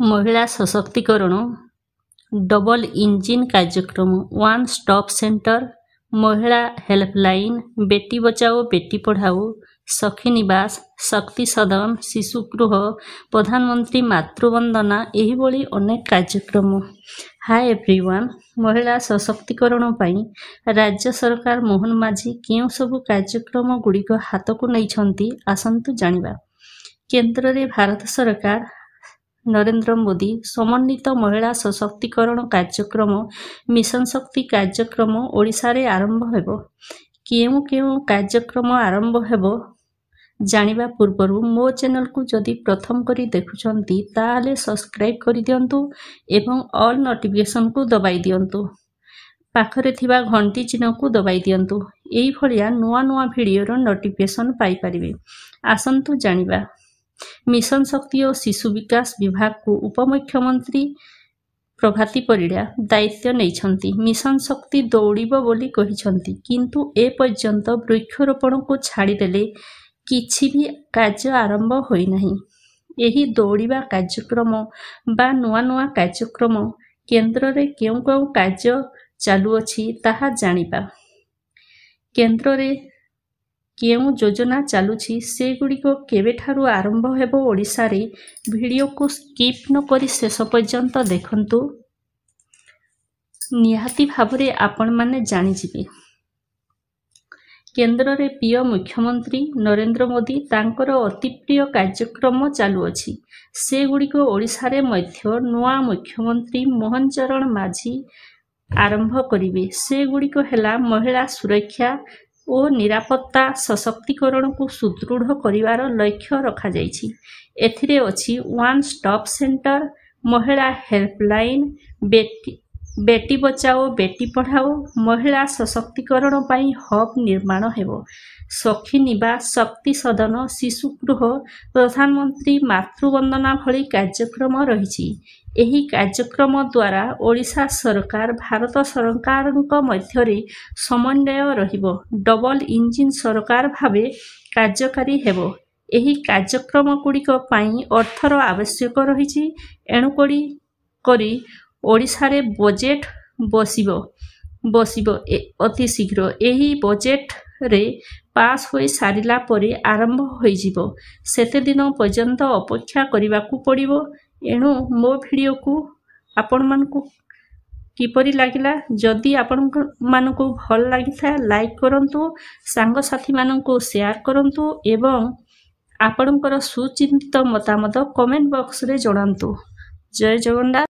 महिला सशक्तिकरण double engine कार्यक्रम वन स्टॉप सेंटर महिला हेल्पलाइन बेटी बचाओ बेटी पढ़ाओ सखी निवास शक्ति सदन शिशुगृह प्रधानमंत्री मातृवंदना एहिभଳି अनेक कार्यक्रम। हाय एवरीवन, महिला सशक्तिकरण पाई राज्य सरकार मोहन माझी केउं सबु कार्यक्रम गुड़िक हाथ को नहीं आसंतु जानिबा। केंद्र रे भारत सरकार नरेंद्र मोदी समन्वित महिला सशक्तिकरण कार्यक्रम मिशन शक्ति कार्यक्रम ओडिशा रे आरंभ हेबो। केउं केउं कार्यक्रम आरंभ हेबो जानिबा पूर्वरु मो चैनल को जदि प्रथम करी देखुछंती ताले सब्सक्राइब करि दियंतु एवं ऑल नोटिफिकेशन को दबाई दियंतु। पाखरे थिबा घंटी चिन्ह को दबाई दियंतु। एई भलिया नुआ नुआ वीडियो रो नोटिफिकेशन पाई परिबे। आसंतु जानिबा। मिशन शक्ति और शिशु विकास विभाग को उपमुख्यमंत्री प्रभाती परिड़ा दायित्व नहीं। मिशन शक्ति दौड़िब बोली कहिसंती, किंतु ए पर्यंत वृक्षरोपण को छाड़ीदेले किछि भी कार्य आरंभ होई नहीं। एही दौड़िबा कार्यक्रम बा नुआ नुआ कार्यक्रम केंद्र रे केउं केउं कार्य चालू अछि ताहा जानिबा। केंद्र रे केउं योजना चालुछि सेगुड़िक केबेठारु आरंभ हेबो ओडिशा रे वीडियो को स्किप न करी शेष पर्यंत देखंतु। निहाती भावरे आपण माने जानि जिबे। केंद्र रे प्रिय मुख्यमंत्री नरेंद्र मोदी तांकर अति प्रिय कार्यक्रम चालू अछि सेगुड़िक ओडिशा रे मध्य नुआ मुख्यमंत्री मोहन चरण माझी आरंभ करिवे। सेगुड़िक हेला महिला सुरक्षा और निरापत्ता सशक्तिकरण को सुदृढ़ करिवार लक्ष्य रखा जाइछि। एथिरे अछि वन स्टॉप सेंटर महिला हेल्पलाइन बेटी बचाओ बेटी पढ़ाओ महिला सशक्तिकरण पाई हब निर्माण हेबो। सखी निवास शक्ति सदन शिशुगृह प्रधानमंत्री मातृवंदना भली कार्यक्रम रहिछि। एही कार्यक्रम द्वारा ओडिशा सरकार भारत सरकार मध्य समन्वय रहिबो। डबल इंजिन सरकार भावे कार्यकारी हेबो। एही कार्यक्रम गुड़िक पाई अर्थर आवश्यक रहिछि। एणुकरी करी ओडिशा रे बजेट बसिबो अति शीघ्र। एही बजेट रे पास होई सारिला परे आरंभ होई जिवो। सेते दिन पर्यंत अपेक्षा करिबाकू पड़िबो। एणु मो वीडियो को आपण मानकू किपरि लागिला जदि आपण मानकू भल लागिथा लाइक करंतु, सांग साथी मानकू शेयर करंतु एवं आपणकर सुचिंतित मतामत कमेंट बॉक्स रे जणांतु। जय जगन्नाथ।